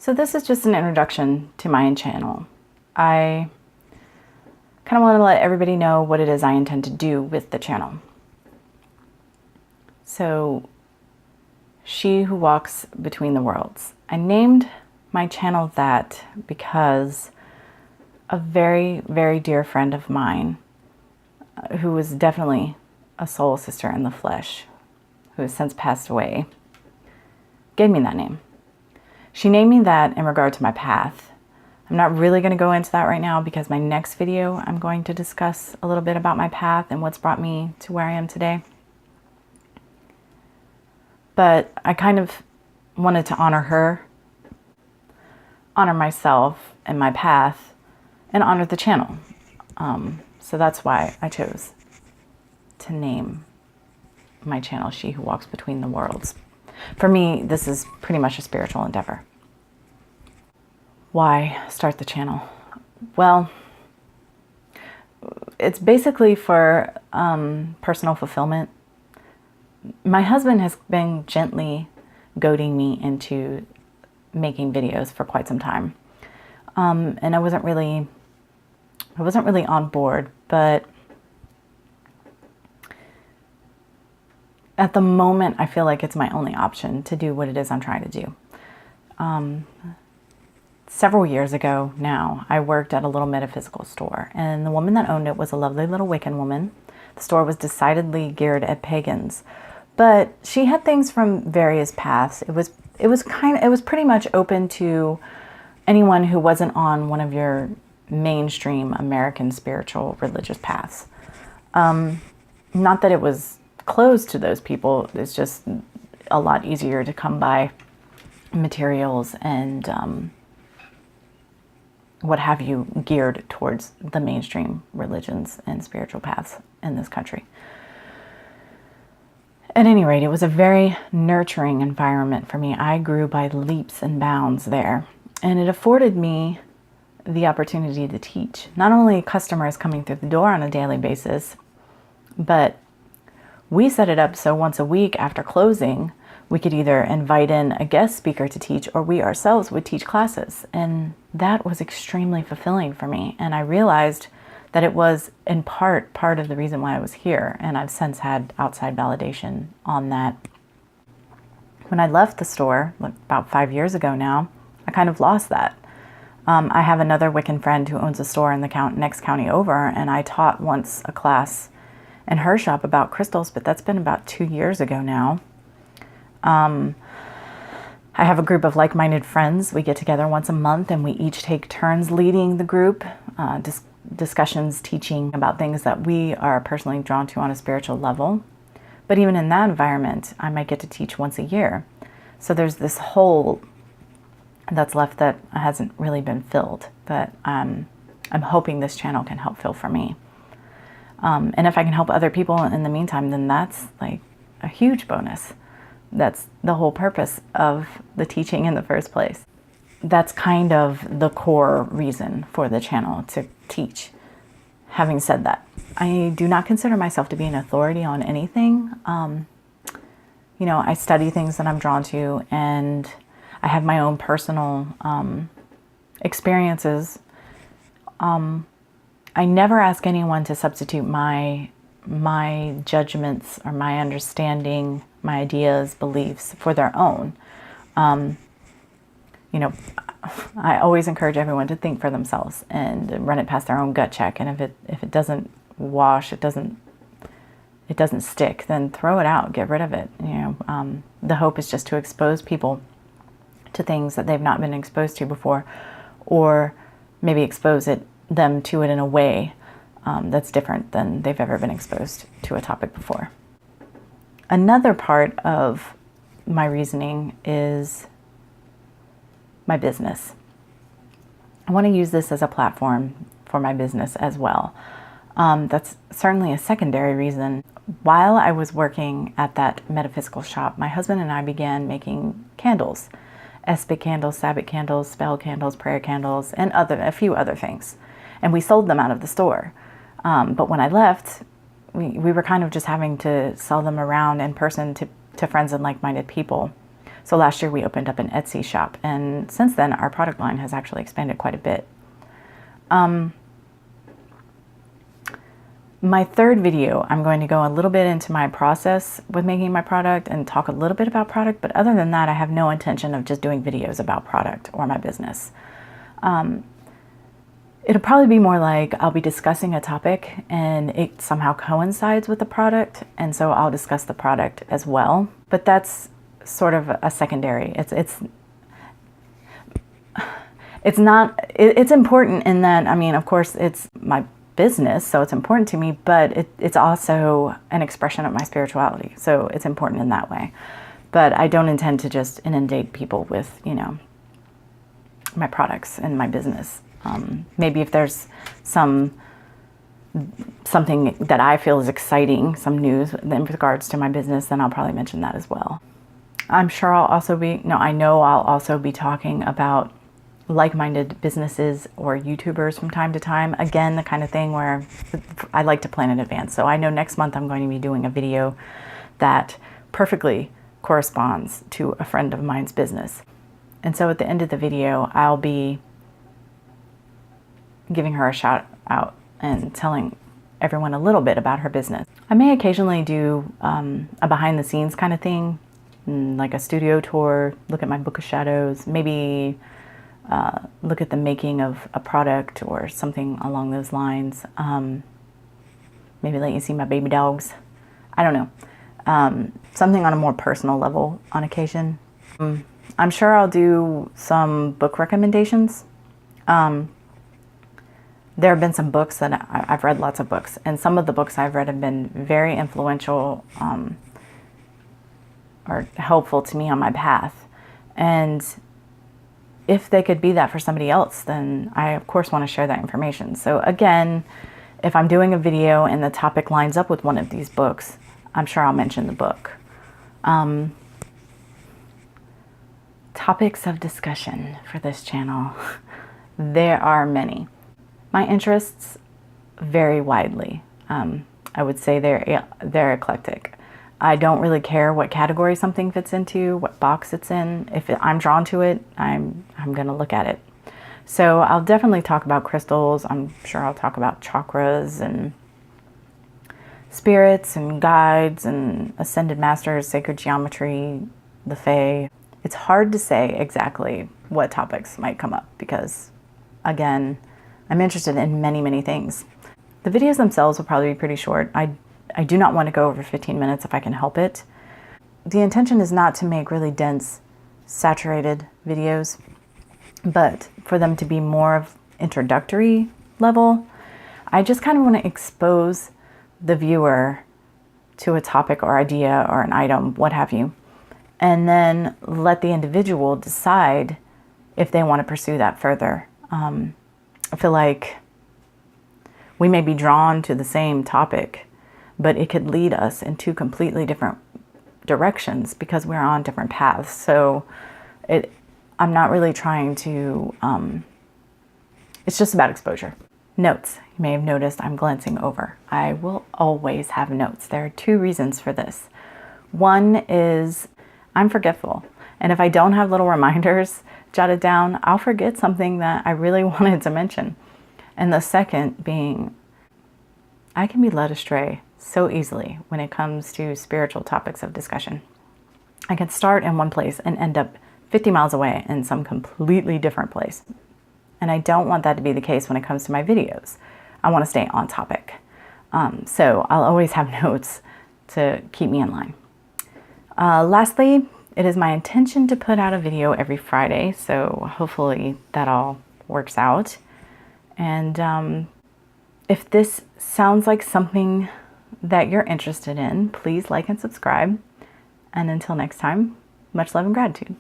So this is just an introduction to my channel. I kind of want to let everybody know what it is I intend to do with the channel. So, She Who Walks Between the Worlds. I named my channel that because a very, very dear friend of mine, who was definitely a soul sister in the flesh, who has since passed away, gave me that name. She named me that in regard to my path. I'm not really going to go into that right now because my next video I'm going to discuss a little bit about my path and what's brought me to where I am today. But I kind of wanted to honor her, honor myself and my path, and honor the channel. So that's why I chose to name my channel She Who Walks Between the Worlds. For me, this is pretty much a spiritual endeavor. Why start the channel? Well, it's basically for personal fulfillment. My husband has been gently goading me into making videos for quite some time. And I wasn't really on board, but at the moment, I feel like it's my only option to do what it is I'm trying to do. Several years ago now, I worked at a little metaphysical store, and the woman that owned it was a lovely little Wiccan woman. The store was decidedly geared at pagans, but she had things from various paths. It was pretty much open to anyone who wasn't on one of your mainstream American spiritual religious paths. Not that it was closed to those people. It's just a lot easier to come by materials and what have you geared towards the mainstream religions and spiritual paths in this country. At any rate, it was a very nurturing environment for me. I grew by leaps and bounds there, and it afforded me the opportunity to teach not only customers coming through the door on a daily basis, but we set it up so once a week after closing, we could either invite in a guest speaker to teach, or we ourselves would teach classes. And that was extremely fulfilling for me. And I realized that it was in part of the reason why I was here. And I've since had outside validation on that. When I left the store, about 5 years ago now, I kind of lost that. I have another Wiccan friend who owns a store in the next county over, and I taught once a class in her shop about crystals, but that's been about 2 years ago now. I have a group of like-minded friends. We get together once a month and we each take turns leading the group, discussions, teaching about things that we are personally drawn to on a spiritual level. But even in that environment, I might get to teach once a year. So there's this hole that's left that hasn't really been filled, that I'm hoping this channel can help fill for me. And if I can help other people in the meantime, then that's like a huge bonus. That's the whole purpose of the teaching in the first place. That's kind of the core reason for the channel, to teach. Having said that, I do not consider myself to be an authority on anything. I study things that I'm drawn to, and I have my own personal experiences. I never ask anyone to substitute my judgments or my understanding, my ideas, beliefs for their own. I always encourage everyone to think for themselves and run it past their own gut check. And if it doesn't wash, it doesn't stick, then throw it out, get rid of it. The hope is just to expose people to things that they've not been exposed to before, or maybe expose them to it in a way that's different than they've ever been exposed to a topic before. Another part of my reasoning is my business. I want to use this as a platform for my business as well. That's certainly a secondary reason. While I was working at that metaphysical shop, my husband and I began making candles. Espik candles, Sabbath candles, spell candles, prayer candles, and a few other things. And we sold them out of the store. But when I left, we were kind of just having to sell them around in person to friends and like-minded people. So last year we opened up an Etsy shop, and since then our product line has actually expanded quite a bit. My third video, I'm going to go a little bit into my process with making my product and talk a little bit about product, but other than that, I have no intention of just doing videos about product or my business. It'll probably be more like I'll be discussing a topic and it somehow coincides with the product, and so I'll discuss the product as well. But that's sort of a secondary. It's important in that, I mean, of course, it's my business, so it's important to me, but it's also an expression of my spirituality, so it's important in that way. But I don't intend to just inundate people with, you know, my products and my business. Maybe if there's something that I feel is exciting, some news in regards to my business, then I'll probably mention that as well. I'm sure I know I'll also be talking about like-minded businesses or YouTubers from time to time. Again, the kind of thing where I like to plan in advance. So I know next month I'm going to be doing a video that perfectly corresponds to a friend of mine's business. And so at the end of the video, I'll be giving her a shout out and telling everyone a little bit about her business. I may occasionally do a behind the scenes kind of thing, like a studio tour, look at my book of shadows, maybe look at the making of a product or something along those lines. Maybe let you see my baby dogs. I don't know. Something on a more personal level on occasion. I'm sure I'll do some book recommendations. There have been some books that I've read lots of books, and some of the books I've read have been very influential or helpful to me on my path. And if they could be that for somebody else, then I of course want to share that information. So again, if I'm doing a video and the topic lines up with one of these books, I'm sure I'll mention the book. Topics of discussion for this channel. There are many. My interests vary widely. I would say they're eclectic. I don't really care what category something fits into, what box it's in. If I'm drawn to it, I'm going to look at it. So I'll definitely talk about crystals. I'm sure I'll talk about chakras and spirits and guides and ascended masters, sacred geometry, the Fae. It's hard to say exactly what topics might come up because, again, I'm interested in many, many things. The videos themselves will probably be pretty short. I do not want to go over 15 minutes if I can help it. The intention is not to make really dense, saturated videos, but for them to be more of introductory level. I just kind of want to expose the viewer to a topic or idea or an item, what have you, and then let the individual decide if they want to pursue that further. I feel like we may be drawn to the same topic, but it could lead us in two completely different directions because we're on different paths. So I'm not really trying to, it's just about exposure. Notes. You may have noticed I'm glancing over. I will always have notes. There are two reasons for this. One is I'm forgetful. And if I don't have little reminders jotted down, I'll forget something that I really wanted to mention. And the second being, I can be led astray so easily when it comes to spiritual topics of discussion. I can start in one place and end up 50 miles away in some completely different place. And I don't want that to be the case when it comes to my videos. I want to stay on topic. So I'll always have notes to keep me in line. Lastly, it is my intention to put out a video every Friday, so hopefully that all works out. And if this sounds like something that you're interested in, please like and subscribe. And until next time, much love and gratitude.